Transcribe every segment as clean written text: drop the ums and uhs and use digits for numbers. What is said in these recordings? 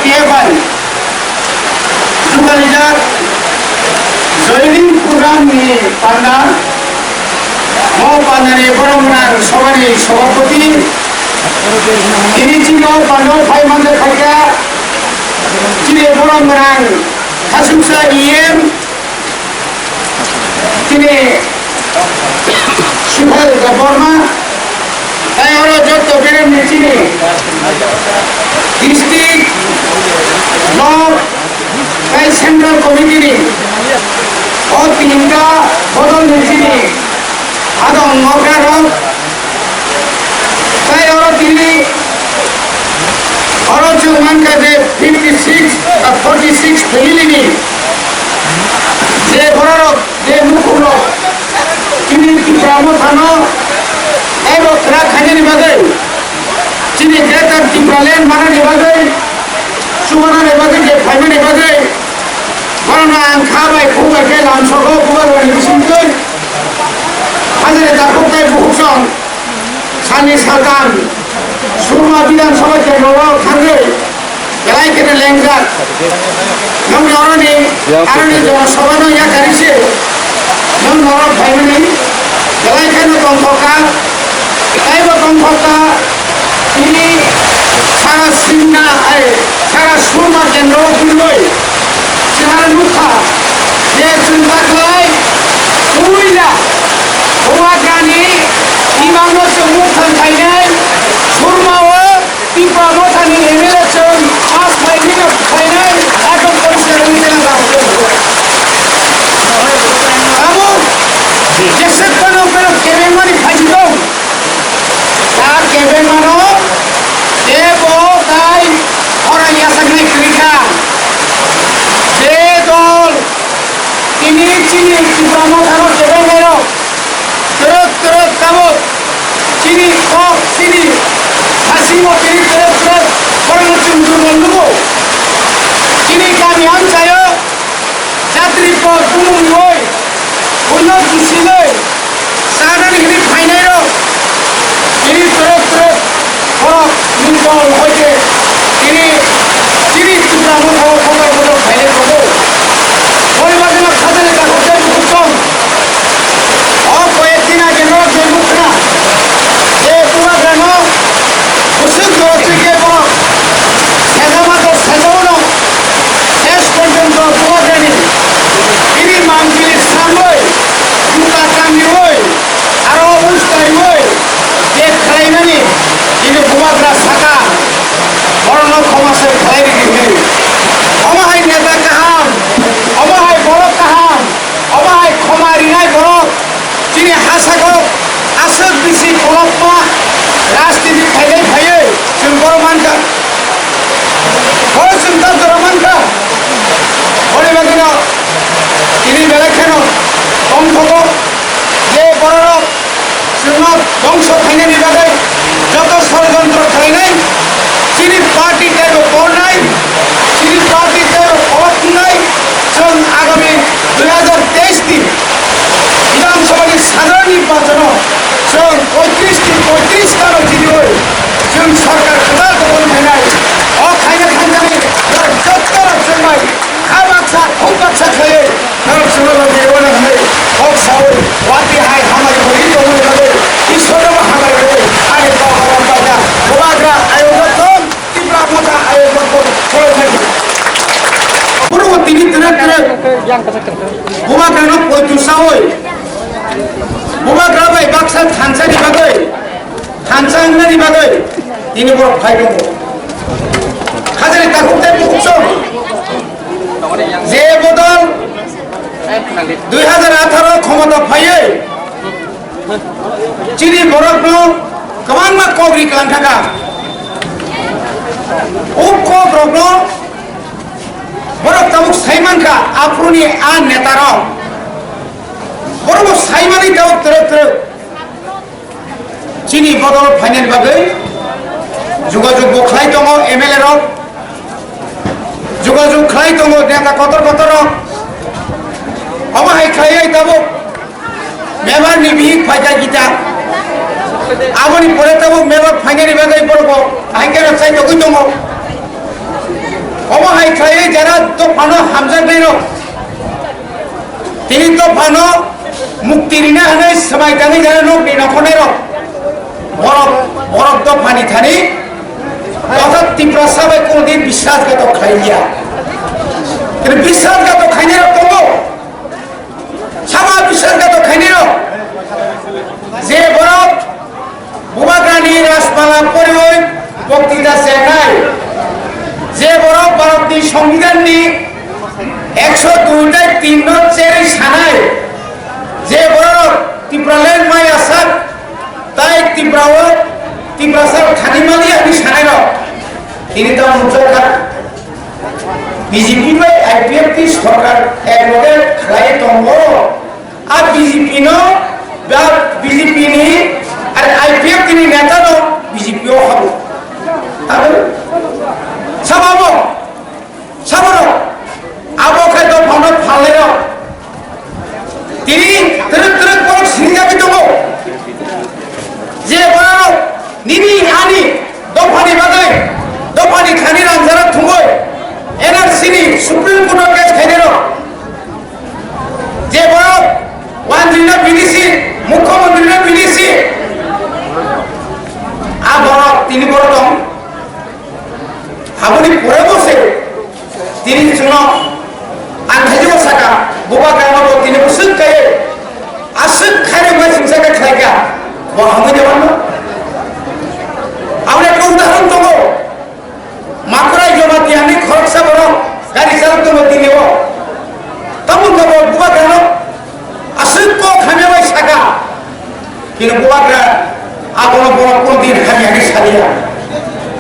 PFI Jukalijar Joining Program ni Panda mau Pandane Boromran Sawari Sawapati ini Cino Pando Pai Manda Kaya Cine Boromran Kasumsa IM Cine Subhal Gaborma Ayoro Jotto Berem Cine District Block Kai Central Committee और तीनका बदल निश्चित आदम मौका रोक कई और तीनी और चुमान का जे 56 और 46 फैमिली जे बड़ा जे मुकुलो तीनी की प्रामो थानो एवो ट्रक खाने निभागे तीनी ग्रेटर की प्रलेन माना निभागे सुमना निभागे जे family निभागे Karena angkabai kuba kelam soko kuba wani disimpan, hadere takut tay bukusan, sani saltan, surma bidan sama kebawa kangge, gelai kena lenggat, namun orang ni jangan sabana ya karise, namun orang bayi ni, gelai kena tongkokan, ayat tongkokan ini cara singa, cara surma kendro piloi. Jangan lupa, dia cinta kelai, kuila, uagani, imamno semua tantai, surmawa, tiba motani emelacon, as baiknya tantai, aku persiapan dengan kamu. Kamu, jasa kono kono keben mani fajidong, tak keben mano, debo dai, orang yang sangat kerja. Ini cini Ibrahim Kano keben mero, terus kamu cini kok cini hasimo cini terus orang cunjungan dulu. Cini kami saya jatri por umum boy, uno kisile, sana ini final. Cini terus orang minta hoje cini Ibrahim Kano final final. পরিবারের খাদের কাছে বুঝছন ও কয়েকদিন আগে নয় যে মুখরা যে পুরা গ্রাম মুসলিম দর্শকে বড় সেজামাতো সেজানো শেষ পর্যন্ত পুরা গ্রামে তিনি মামজির সামনে দুটা কামি হই আরো অবস্থায় হই যে খাইনানি তিনি ভুমাগ্রা শাখা বর্ণ ক্ষমাসের খাই দিতে অমাহাই নেতা কাহাম অমাহাই বড় কাহাম অমাহাই ক্ষমারি নাই বড় তিনি হাসাগো আসক বেশি বলপমা রাজনীতি ফাইলে ফাইয়ে जों বড় মানকা বড় চিন্তা বড় মানকা পরিবাদিন তিনি বেলেখেন বংশক যে বড় जों বংশ ফাইনে নিবাদে যত ষড়যন্ত্র খাইনাই তিনি পার্টি টাইপ পড়নাই তিনি পার্টি টাইপ পড়নাই जों आगामी 2023 दिन विधानसभा साधारण निर्वाचन जों 35 गानो जितबाय जों सरकार गोदान दबन फैनाय अ खायनो खानजानि जत्तर जोंबाय खाबाक्सा खंबाक्सा खायो नरक सुरल देवना है हक साव वाति हाय हमारे बड़ी दबन लगे ईश्वर हमारे रे आय तो हराम बाजा गोबाग्रा आयोजन तीव्र मता आयोजन को पूर्व तीन बुमाग्रानो पयतुसावै बुमाग्रा बाय बाक्सा थानसानि बागै थानसानि बागै दिनै बर' फाइ दङ हाजोनि दाखुंथाय मुखुसं जे बदल 2018 क्षमता फायै चिनि बरफनो गोबां मा कग्रि खालामथागा कग्रबनो बरफ ताबुक साइमानका आफ्रुनि आ नेताराव बरफ साइमानि दाव तरफ चिनि बदल फाइनाल बागै जुगाजुग बख्लाय दङ एमएलए रक जुगाजुग खाय दङ नेता कतर अमाहाय खायै दाबुक मेबार निबिक फाइदा गीता आबनि परे दाबुक मेबार फाइनाल बागै बरफ हाइकेर साइ दगै दङ যারা দফানো হামজাগলাই রক তিনি দফানো মুক্তি রিনা হানে সমাই দাঙ্গি যারা লোক নখনে রক বরফ বরফ দফানি থানি অর্থাৎ ত্রিপুরা সবাই কোনদিন বিশ্বাসঘাতক খাইয়া কিন্তু বিশ্বাসঘাতক খাইনি রক তবু সামা বিশ্বাসঘাতক খাইনি রক যে বরফ বুবাগ্রানি রাজমালা পরিবহন বক্তৃতা চেনাই যে বরফ ভারতনি সংবিধাননি 102টায় 3 নং চেরি সানাই যে বরফ ত্রিপুরালেন মাই আসাক তাই ত্রিপুরাও ত্রিপুরাসার খানিমালি আমি সানাই রক তিনি তো মুখ্যকার বিজেপি বাই আইপিএফ কি সরকার একলগে খাই দङ আর বিজেপি নো বা বিজেপি নি আর আইপিএফ তিনি নেতা দङ বিজেপি ও হাবো তাহলে সাবাবো সাবর আবো খাই তো ফোন ফালে রক তিনি তরক তরক বড় সিরিয়াবি দङ যে বড় নিনি আনি দফানি বাদে দফানি খানি রামজারা থুঙ্গই এনআরসিনি সুপ্রিম কোর্টের কেস খাইনে রক যে বড় ওয়ানজিনা বিডিসি মুখ্যমন্ত্রীরা বিডিসি আ বড় তিনি বড় দম হাবুনি পরে বসে তিনি জন্য আনথাইজ সাকা বুবা গ্রামাবো তিনি বসুক খাই আসুক খাইরে মাই সিংসাকা খাইকা বহামে দেবান আমরা একটা উদাহরণ দেবো মাকড়াই জমাতি আমি খরচা বড় গাড়ি চালক দেবো দিনেও তখন দেবো বুবা গ্রাম আসুক কো খামে মাই সাকা কিন্তু বুবা গ্রাম আবনো বড় কোনদিন খামিয়ানি সারিয়া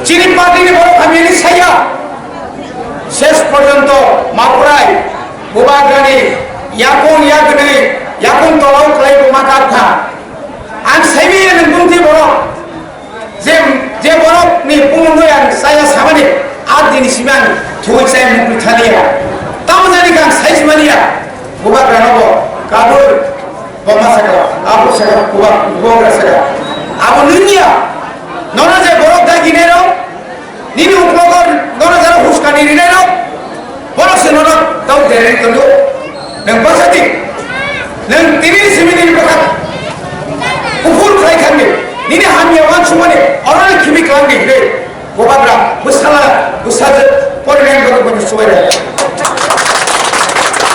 চিনি পার্টিনি বড় খামিয়ানি সাইয়া শেষ পর্যন্ত মাকড়াই বুবা গ্রামে ইয়াকুন ইয়াকনে ইয়াকুন তলাও খাই বুমা কাঠা আন সাইবি বুমতি বড় যে যে বড় নি পুমুই আন সাইয়া সামানি আট দিন সিমান থুই সাই মুক্তি থালিয়া তাও জানি গান সাইজ মানিয়া বুবা গ্রামব কাবুল বমা সাকা আবু সাকা বুবা বুবা সাকা আবু নিনিয়া ননা যে বড় দাগিনে রো নিনি উপকর ননা যারা হুস্কানি রিনে রো বড় সেননা তাও দেরে তলো নং বাসাতি নং তিনি সিমিনি কথা উফুর খাই খানে নিনি হামিয়া ওয়ান সুমানে অরল খিমি কাঙ্গে রে গোবাগ্রা মুসালা মুসাজ পরিণাম করে বনি সুবাইরা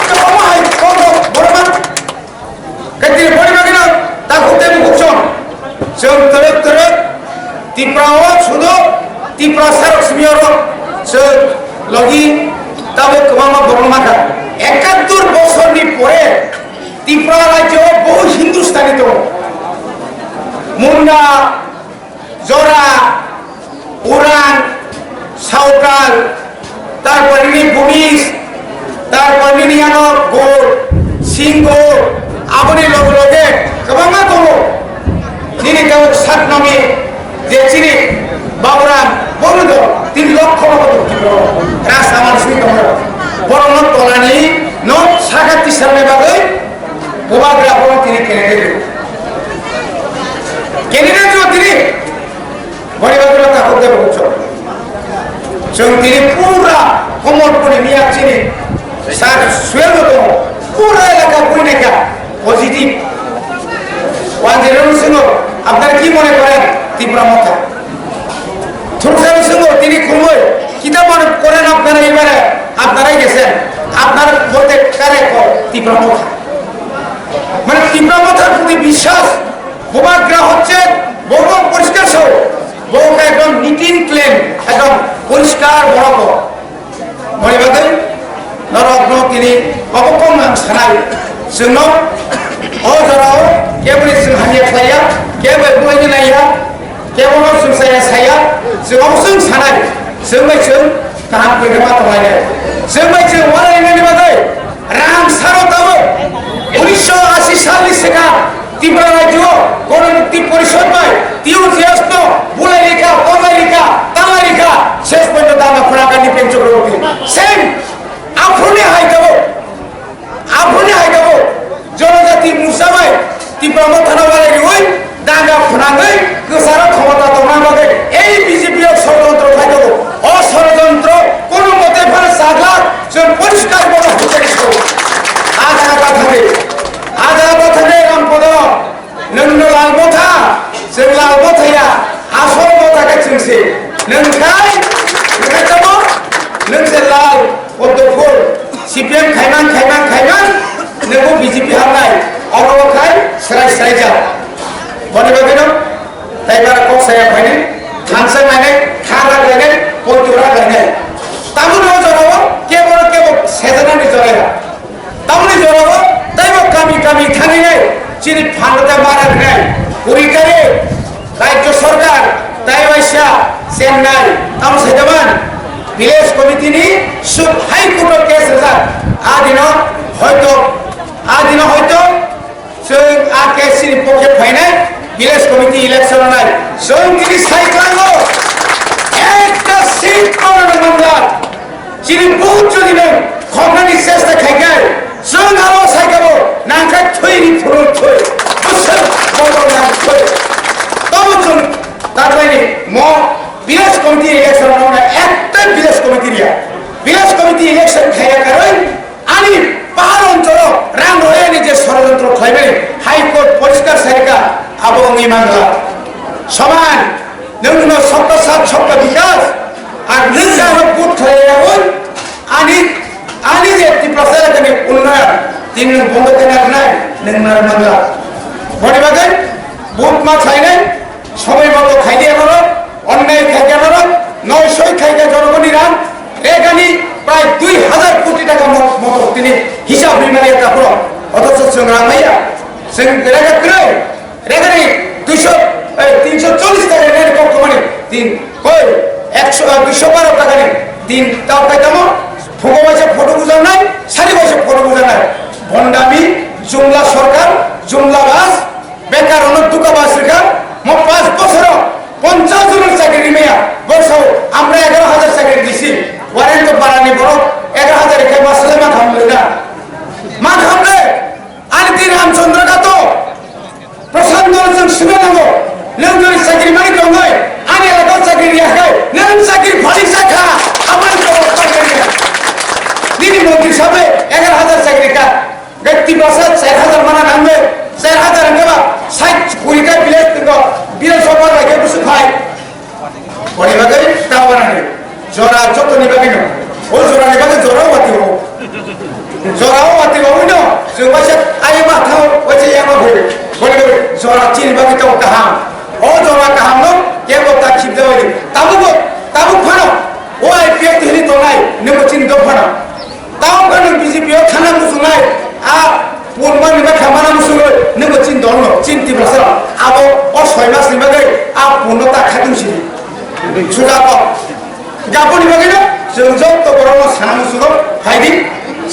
তো আমাই কোন বড় মান কতি বড় মাগনা তা হতে মুখছন সব তরক তরক ত্রিপুরাও শুধু ত্রিপুরা সারক সিমিয়র সে লগি তবে কমামা বর্ণমাখা 71 বছরনি পরে ত্রিপুরা রাজ্য বহু হিন্দুস্তানি তো মুন্ডা জোরা উরান সাউকাল তারপর নি পুলিশ তারপর নি আনর গোর সিংহ আবনি লগ লগে কমামা তো নিনি কেউ সাত নামে যে চিনি বাবুরাম বলুদ 3 লক্ষ রাস আমার সুইত বড় ন তলানি ন সাগাতি সামনে বাগে বুবাগ্রা বড় তিনি কেনে দিও তিনি বড়িবাগ্রা তা করতে বলছ সং তিনি পুরা কমর করে নিয়া চিনি সার সুয়েল মতো পুরা এলাকা পরিণাকা পজিটিভ ওয়ানজেরোর সঙ্গে আপনারা কি মনে করেন ত্রিপুরা মাথা থুরসার সঙ্গে তিনি খুবই কিতা মনে করেন আপনারা এবারে আপনারাই গেছেন আপনার বলতে কারে ত্রিপুরা মাথা মানে ত্রিপুরা মাথার প্রতি বিশ্বাস বুবাগ্রা হচ্ছে বহু পরিষ্কার শহর বহুকে একদম নিট এন্ড ক্লিন একদম পরিষ্কার বড় মরিবাদে নরগ্ন তিনি অবকম সানাই जोंनो अजराव केबोल जों हानिया खाया केबोल बयनो नाया केबोल जों साया साया जों जों सानाय जों बायजों गाहाम फैनो माथायनाय जों बायजों वारायनायनि बागै राम सारताबो 1980 सालनि सिगां त्रिपुरा राज्योआव गणमुक्ति परिषद बाय टिउजिएसनो बुलायलिखा तलायलिखा तालायलिखा शेष पयनो दामा फरागानि पेन्चग्रवति सेम आफुनि हायगाबो जनजाति मुसाबाय त्रिपुरा मथानावालाय ओइ दागा फुनाङै गोसारा क्षमता दंना बागै এই বিজেপি षড়যন্ত্র খাইদাবো অষড়যন্ত্র কোন মতে ফার 7 lakh ya bani bagino tai bara kok saya phane thansa mane khara gane potura gane tamun no jorabo kebol sedana ni joraya tamuni jorabo taibo kami thani nai chini phanota mara nai purikare রাজ্য সরকার তাই বাইসা চেন্নাই তাম সেদামান village committee নি সুদ high court case result আদিন হয়তো जों आ case नि पक्षे फाइनाय ভিলেজ কমিটি ইলেকশন নাই जों তিনি সাইক্লাঙ্গো একটা সিট করার মামলা যিনি বহুত যদি নেই খবরানি চেষ্টা খাইগায় जों আরো সাইকাবো নাঙ্কা থইনি ফুরো থই বসল বড় না থই তবুন তারপরে ভিলেজ কমিটি ইলেকশন না একটা ভিলেজ কমিটি ইলেকশন খাইয়া কারণ আনি পাহাড় অঞ্চল রাম রয়ানি যে ষড়যন্ত্র খাইবে হাইকোর্ট পরিষ্কার সারিকা আবগঙ্গি মাংলা সমান নৌন সপ্তাহ সাত সপ্তাহ বিকাশ আর নির্যাহ বুথ খাইয়াবন আনি যে প্রচারকানি উন্নয়ন তিন বন্ধ কেনার নাই নৌনার মাংলা বড়িবাগে বুথ মা খাইনে সময় মতো খাইয়ে করো অন্যায় খাইয়ে করো 900 খাইয়ে জনগণই রাম রেগানি প্রায় 2000 কোটি টাকা মতো তিনি হিসাব নিমারিয়া তারপর অথচ সংগ্রামাইয়া রেগানি 340 টাকা রেট কম কমানে তিন কই 212 টাকা নেই তিন তাও পাইতাম ফুগো বয়সে ফটো বুঝাও নাই সারি বয়সে ফটো বুঝা নাই ভন্ডামি জুমলা সরকার জুমলা বাস বেকার অনেক দুকা বাস রেখা 5 বছর 50 জনের চাকরি মেয়া বছর আমরা 11,000 চাকরি দিছি ওয়ারেন্ট বাড়ানি বড় 11,000 একে মাসলে মা খামলে না মা খামলে আনতি রামচন্দ্র কাতো প্রশান্ত রঞ্জন শিবনাঙ্গ নেউজরি চাকরি মানি কম নয় আনি এলাকা চাকরি রাখায় নেন চাকরি ভারী শাখা আমার চাকরি দিদি মন্ত্রী সাহেব 11,000 চাকরি কা ব্যক্তি প্রসাদ 4,000 মানা নামবে 4,000 নেবা 60 কুড়িটা বিলেজ সভা লাগে বসে খায় পরিবারে তাও বানানে জরা যত নিবাবি না ও জরা নিবাকে জরাও বাতি হবো না যে বসে আই মাথাও ওইছে এমন হইবে বলে জরা চিনবাকে তো কাহাম ও জরা কাহাম ন কেবল তা খিপতে হইবে তাবু ফানো ও আইপিএফ হিলি তো নাই নেমো চিন তো ফানো তাও ফানো বিজেপি ও খানা মুসু নাই আ পুনমান নিবা খামানা মুসু নেমো চিন দন চিনতি ভাষা আবো ও 6 মাস নিবাকে আ পুনতা খাতুছি সুজা ক গাপনি বাগিনা जों जत बरनो सानाम सुनो फाइदि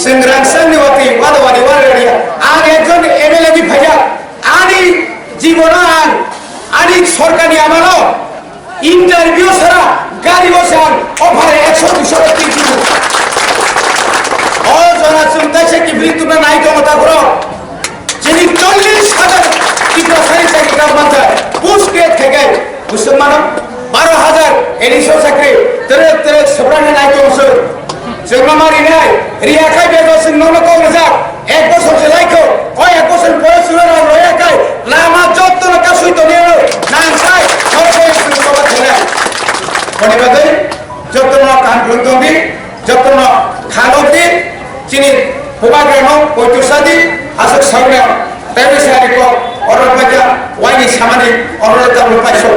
सेंग्रांसा निवाति वादवादि वारिया आं एकजन एमएलए नि फाइया आनि जीवना आनि सरकारनि आमानो इंटरभिउ सारा गाड़ी बसान अफारे 100 200 300 ओ जना चिंता से कि भी तुमने নাই তো মতা করো যিনি 40,000 কি প্রসারি চাকরি মাত্রা পোস্ট গ্রেড থেকে মুসলমান 12,000 এডিশো চাকরি তেরে সবরানে নাই তো সর জন্মামারি নাই রিয়া খাই বেজসিন নন কো রেজা এক বছর লাইকো ওই এক বছর পরে শুরু না রয়া খাই লামা যত্ন কাসুই তো নিও না চাই সবাই সবাই খেলা বনিবাদে যত্ন কান বন্ধি যত্ন খালতি চিনি হুবাগ্রাম পৈতুসাদি আসক সামনে তাইবে সারি কো অরবাজা ওয়াইনি সামানি অরতা পাইছো